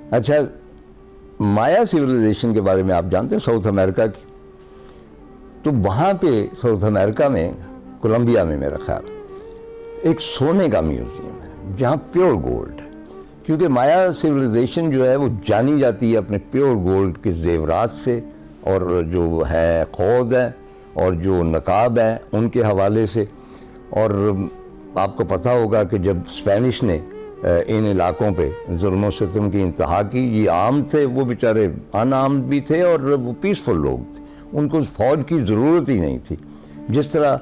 اچھا، مایا سویلائزیشن کے بارے میں آپ جانتے ہیں، ساؤتھ امریکہ کی؟ تو وہاں پہ ساؤتھ امریکہ میں کولمبیا میں میرا خیال ایک سونے کا میوزیم ہے جہاں پیور گولڈ ہے، کیونکہ مایا سویلائزیشن جو ہے وہ جانی جاتی ہے اپنے پیور گولڈ کے زیورات سے، اور جو ہے خود ہے اور جو نقاب ہے ان کے حوالے سے۔ اور آپ کو پتہ ہوگا کہ جب اسپینش نے ان علاقوں پہ ظلم و ستم کی انتہا کی، یہ عام تھے، وہ بیچارے ان آرمڈ بھی تھے اور وہ پیسفل لوگ تھے، ان کو فوج کی ضرورت ہی نہیں تھی۔ جس طرح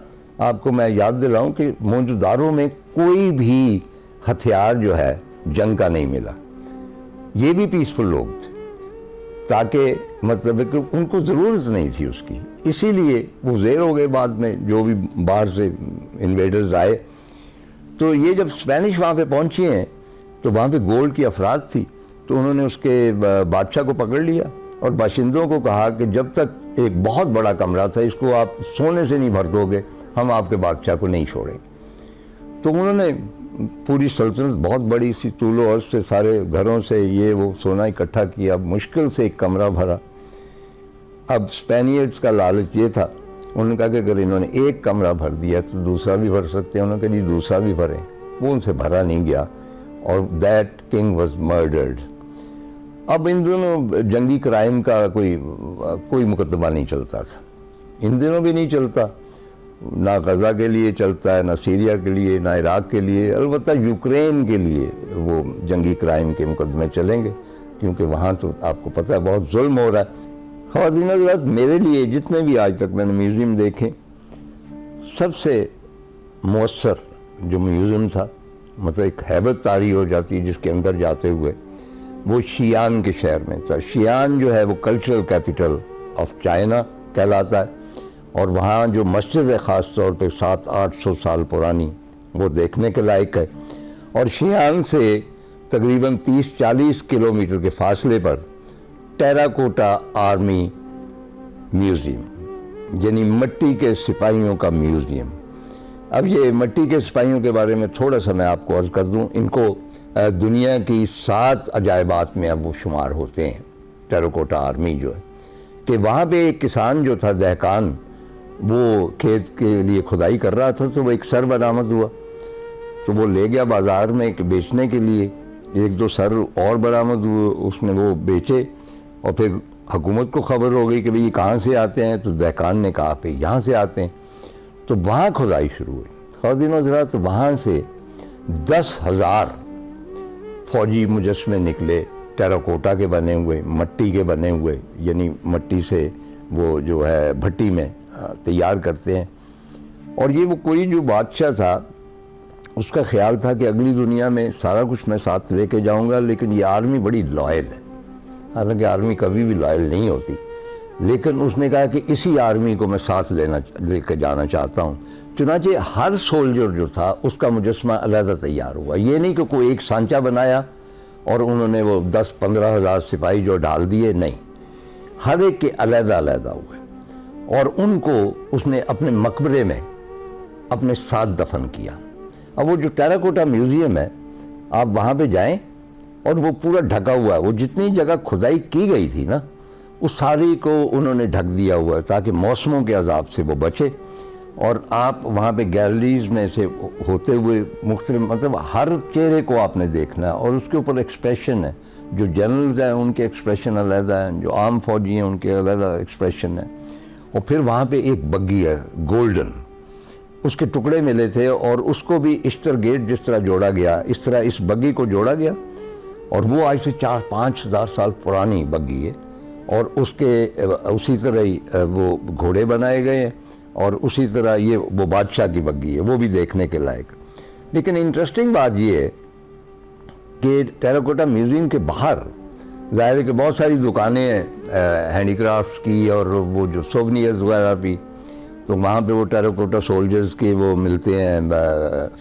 آپ کو میں یاد دلاؤں کہ موہنجودارو میں کوئی بھی ہتھیار جو ہے جنگ کا نہیں ملا، یہ بھی پیسفل لوگ تھے، تاکہ مطلب ہے کہ ان کو ضرورت نہیں تھی اس کی، اسی لیے وہ زیر ہو گئے بعد میں جو بھی باہر سے انویڈرز آئے۔ تو یہ جب اسپینش وہاں پہ پہنچی ہیں تو وہاں پہ گولڈ کی افراد تھی، تو انہوں نے اس کے بادشاہ کو پکڑ لیا اور باشندوں کو کہا کہ جب تک ایک بہت بڑا کمرہ تھا، اس کو آپ سونے سے نہیں بھر دو گے، ہم آپ کے بادشاہ کو نہیں چھوڑیں۔ تو انہوں نے پوری سلطنت بہت بڑی سی طول و عرض سے سارے گھروں سے یہ وہ سونا اکٹھا کیا، مشکل سے ایک کمرہ بھرا۔ اب اسپینیئرز کا لالچ یہ تھا، انہوں نے کہا کہ اگر انہوں نے ایک کمرہ بھر دیا تو دوسرا بھی بھر سکتے ہیں، انہوں نے کہا جی دوسرا بھی بھریں، وہ ان سے بھرا نہیں گیا اور دیٹ کنگ واز مرڈرڈ۔ اب ان دنوں جنگی کرائم کا کوئی مقدمہ نہیں چلتا تھا، ان دنوں بھی نہیں چلتا، نہ غزہ کے لیے چلتا ہے، نہ سیریا کے لیے، نہ عراق کے لیے، البتہ یوکرین کے لیے وہ جنگی کرائم کے مقدمے چلیں گے، کیونکہ وہاں تو آپ کو پتہ ہے بہت ظلم ہو رہا ہے۔ خواتین حضرات، میرے لیے جتنے بھی آج تک میں نے میوزیم دیکھے، سب سے مؤثر جو میوزیم تھا، مطلب ایک ہیبت طاری ہو جاتی ہے جس کے اندر جاتے ہوئے، وہ شیان کے شہر میں تھا۔ شیان جو ہے وہ کلچرل کیپٹل آف چائنا کہلاتا ہے، اور وہاں جو مسجد ہے خاص طور پہ 700-800 سال پرانی، وہ دیکھنے کے لائق ہے۔ اور شیان سے تقریباً 30-40 کلومیٹر کے فاصلے پر ٹیراکوٹا آرمی میوزیم، یعنی مٹی کے سپاہیوں کا میوزیم۔ اب یہ مٹی کے سپاہیوں کے بارے میں تھوڑا سا میں آپ کو عرض کر دوں، ان کو دنیا کی 7 عجائبات میں اب وہ شمار ہوتے ہیں، ٹیراکوٹا آرمی جو ہے، کہ وہاں پہ ایک کسان جو تھا، دہقان، وہ کھیت کے لیے کھدائی کر رہا تھا، تو وہ ایک سر برآمد ہوا، تو وہ لے گیا بازار میں بیچنے کے لیے، 1-2 سر اور برآمد ہوئے، اس نے وہ بیچے، اور پھر حکومت کو خبر ہو گئی کہ بھئی یہ کہاں سے آتے ہیں، تو دہقان نے کہا کہ یہاں سے آتے ہیں، تو وہاں کھدائی شروع ہوئی۔ خواتین و حضرات، وہاں سے 10,000 فوجی مجسمے نکلے، ٹیراکوٹا کے بنے ہوئے، مٹی کے بنے ہوئے، یعنی مٹی سے وہ جو ہے بھٹی میں تیار کرتے ہیں۔ اور یہ وہ کوئی جو بادشاہ تھا، اس کا خیال تھا کہ اگلی دنیا میں سارا کچھ میں ساتھ لے کے جاؤں گا، لیکن یہ آرمی بڑی لائل ہے، حالانکہ آرمی کبھی بھی لائل نہیں ہوتی، لیکن اس نے کہا کہ اسی آرمی کو میں ساتھ لے کے جانا چاہتا ہوں۔ چنانچہ ہر سولجر جو تھا اس کا مجسمہ علیحدہ تیار ہوا، یہ نہیں کہ کوئی ایک سانچہ بنایا اور انہوں نے وہ 10-15 ہزار سپاہی جو ڈال دیے، نہیں، ہر ایک کے علیحدہ علیحدہ ہوئے، اور ان کو اس نے اپنے مقبرے میں اپنے ساتھ دفن کیا۔ اب وہ جو ٹیراکوٹا میوزیم ہے، آپ وہاں پہ جائیں اور وہ پورا ڈھکا ہوا ہے، وہ جتنی جگہ کھدائی کی گئی تھی نا، اس ساری کو انہوں نے ڈھک دیا ہوا ہے تاکہ موسموں کے عذاب سے وہ بچے۔ اور آپ وہاں پہ گیلریز میں سے ہوتے ہوئے مختلف، مطلب ہر چہرے کو آپ نے دیکھنا ہے، اور اس کے اوپر ایکسپریشن ہے، جو جنرلز ہیں ان کے ایکسپریشن علیحدہ ہیں، جو عام فوجی ہیں ان کے علیحدہ ایکسپریشن ہیں۔ اور پھر وہاں پہ ایک بگی ہے گولڈن، اس کے ٹکڑے ملے تھے، اور اس کو بھی اشتر گیٹ جس طرح جوڑا گیا، اس طرح اس بگی کو جوڑا گیا، اور وہ آج سے 4-5 ہزار سال پرانی بگی ہے، اور اس کے اسی طرح ہی وہ گھوڑے بنائے گئے ہیں، اور اسی طرح یہ وہ بادشاہ کی بگی ہے، وہ بھی دیکھنے کے لائق۔ لیکن انٹرسٹنگ بات یہ ہے کہ ٹیراکوٹا میوزیم کے باہر ظاہر ہے کہ بہت ساری دکانیں ہیں ہینڈی کرافٹس کی، اور وہ جو سوونیئرز وغیرہ بھی، تو وہاں پہ وہ ٹیراکوٹا سولجرز کے وہ ملتے ہیں،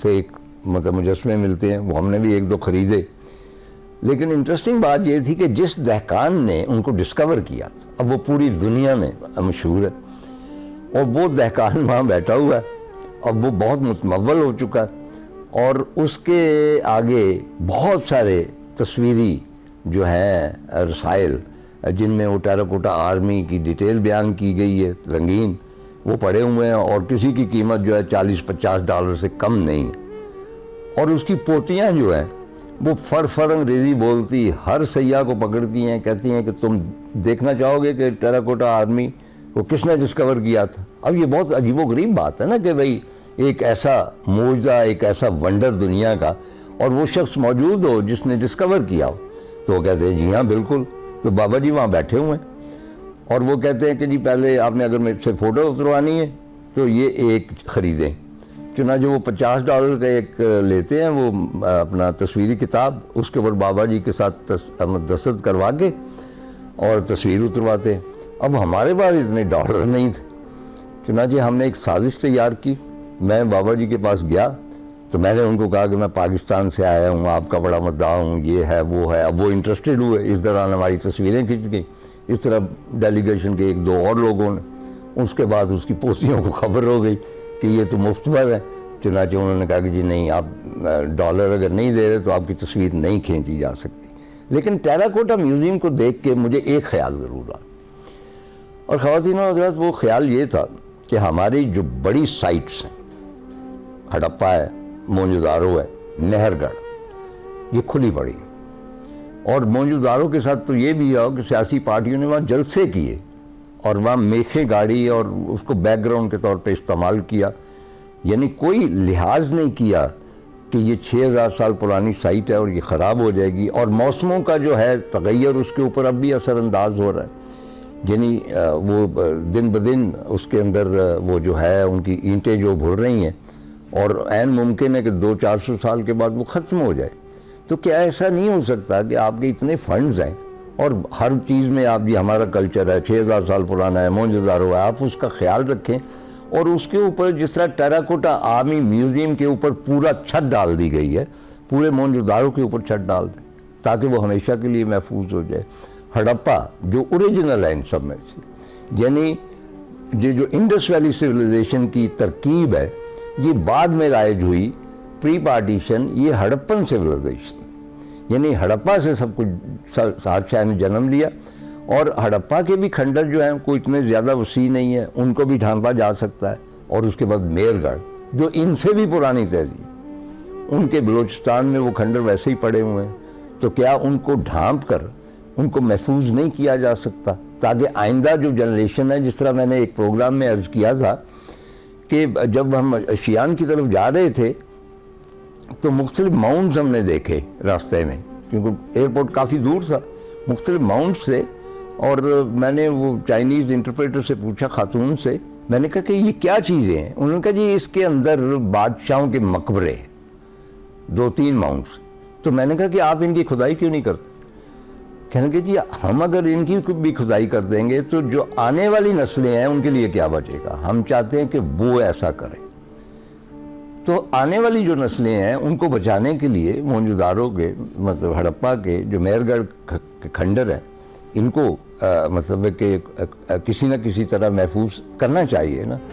فیک مطلب مجسمے ملتے ہیں، وہ ہم نے بھی 1-2 خریدے۔ لیکن انٹرسٹنگ بات یہ تھی کہ جس دہقان نے ان کو ڈسکور کیا، اب وہ پوری دنیا میں مشہور ہے، اور وہ دہقان وہاں بیٹھا ہوا ہے، اب وہ بہت متمول ہو چکا ہے، اور اس کے آگے بہت سارے تصویری جو ہیں رسائل جن میں وہ ٹیراکوٹا آرمی کی ڈیٹیل بیان کی گئی ہے رنگین، وہ پڑے ہوئے ہیں، اور کسی کی قیمت جو ہے $40-50 سے کم نہیں۔ اور اس کی پوتیاں جو ہیں وہ فر انگریزی بولتی ہر سیاح کو پکڑتی ہیں، کہتی ہیں کہ تم دیکھنا چاہو گے کہ ٹیراکوٹا آرمی کو کس نے ڈسکور کیا تھا۔ اب یہ بہت عجیب و غریب بات ہے نا کہ بھئی ایک ایسا معجزہ، ایک ایسا ونڈر دنیا کا، اور وہ شخص موجود ہو جس نے ڈسکور کیا ہو۔ تو وہ کہتے ہیں جی ہاں بالکل۔ تو بابا جی وہاں بیٹھے ہوئے ہیں اور وہ کہتے ہیں کہ جی پہلے آپ نے اگر میرے سے فوٹو اتروانی ہے تو یہ ایک خریدیں۔ چنانچہ وہ $50 کا ایک لیتے ہیں، وہ اپنا تصویری کتاب، اس کے اوپر بابا جی کے ساتھ دستخط کروا کے اور تصویر اترواتے ہیں۔ اب ہمارے پاس اتنے ڈالر نہیں تھے، چنانچہ ہم نے ایک سازش تیار کی۔ میں بابا جی کے پاس گیا تو میں نے ان کو کہا کہ میں پاکستان سے آیا ہوں، آپ کا بڑا مدعا ہوں، یہ ہے وہ ہے۔ اب وہ انٹرسٹڈ ہوئے، اس دوران ہماری تصویریں کھنچ گئیں، اس طرح ڈیلیگیشن کے 1-2 اور لوگوں نے۔ اس کے بعد اس کی پوسیوں کو خبر ہو گئی کہ یہ تو مفت بھر ہے، چنانچہ انہوں نے کہا کہ جی نہیں، آپ ڈالر اگر نہیں دے رہے تو آپ کی تصویر نہیں کھینچی جا سکتی۔ لیکن ٹیراکوٹا میوزیم کو دیکھ کے مجھے ایک خیال ضرور آیا، اور خواتین و حضرات وہ خیال یہ تھا کہ ہماری جو بڑی سائٹس ہیں، ہڑپا ہے، موہنجو داڑو ہے، مہر گڑھ، یہ کھلی پڑی، اور موہنجو داڑو کے ساتھ تو یہ بھی ہے کہ سیاسی پارٹیوں نے وہاں جلسے کیے اور وہاں میخیں گاڑی اور اس کو بیک گراؤنڈ کے طور پہ استعمال کیا، یعنی کوئی لحاظ نہیں کیا کہ یہ 6000 سال پرانی سائٹ ہے اور یہ خراب ہو جائے گی، اور موسموں کا جو ہے تغیر اس کے اوپر اب بھی اثر انداز ہو رہا ہے۔ یعنی وہ دن بدن اس کے اندر وہ جو ہے ان کی اینٹیں جو بھر رہی ہیں، اور عین ممکن ہے کہ 200-400 سال کے بعد وہ ختم ہو جائے۔ تو کیا ایسا نہیں ہو سکتا کہ آپ کے اتنے فنڈز ہیں اور ہر چیز میں آپ یہ ہمارا کلچر ہے، 6000 سال پرانا ہے، موہنجو داڑو ہے، آپ اس کا خیال رکھیں، اور اس کے اوپر جس طرح ٹیراکوٹا آرمی میوزیم کے اوپر پورا چھت ڈال دی گئی ہے، پورے موہنجو داڑو کے اوپر چھت ڈال دیں تاکہ وہ ہمیشہ کے لیے محفوظ ہو جائے۔ ہڑپا جو اوریجنل ہے ان سب میں سے، یعنی یہ جو انڈس ویلی سویلائزیشن کی ترکیب ہے، یہ بعد میں رائج ہوئی پری پارٹیشن، یہ ہڑپن سویلائزیشن، یعنی ہڑپا سے سب کچھ ساتھ نے جنم لیا۔ اور ہڑپا کے بھی کھنڈر جو ہیں کوئی اتنے زیادہ وسیع نہیں ہے، ان کو بھی ڈھانپا جا سکتا ہے۔ اور اس کے بعد مہر گڑھ جو ان سے بھی پرانی تہذیب، ان کے بلوچستان میں وہ کھنڈر ویسے ہی پڑے ہوئے ہیں، تو کیا ان کو ڈھانپ کر ان کو محفوظ نہیں کیا جا سکتا تاکہ آئندہ جو جنریشن ہے، جس طرح میں نے ایک پروگرام میں عرض کیا تھا کہ جب ہم شیان کی طرف جا رہے تھے تو مختلف ماؤنٹس ہم نے دیکھے راستے میں، کیونکہ ایئرپورٹ کافی دور تھا، مختلف ماؤنٹس سے، اور میں نے وہ چائنیز انٹرپریٹر سے پوچھا، خاتون سے، میں نے کہا کہ یہ کیا چیزیں ہیں؟ انہوں نے کہا جی اس کے اندر بادشاہوں کے مقبرے 2-3 ماؤنٹس۔ تو میں نے کہا کہ آپ ان کی کھدائی کیوں نہیں کرتے؟ کہنے کہ جی ہم اگر ان کی بھی کھدائی کر دیں گے تو جو آنے والی نسلیں ہیں ان کے لیے کیا بچے گا؟ ہم چاہتے ہیں کہ وہ ایسا کریں۔ تو آنے والی جو نسلیں ہیں ان کو بچانے کے لیے موہنجو داڑو کے مطلب ہڑپا کے جو مہر گڑھ کے کھنڈر ہیں، ان کو مطلب کہ کسی نہ کسی طرح محفوظ کرنا چاہیے نا۔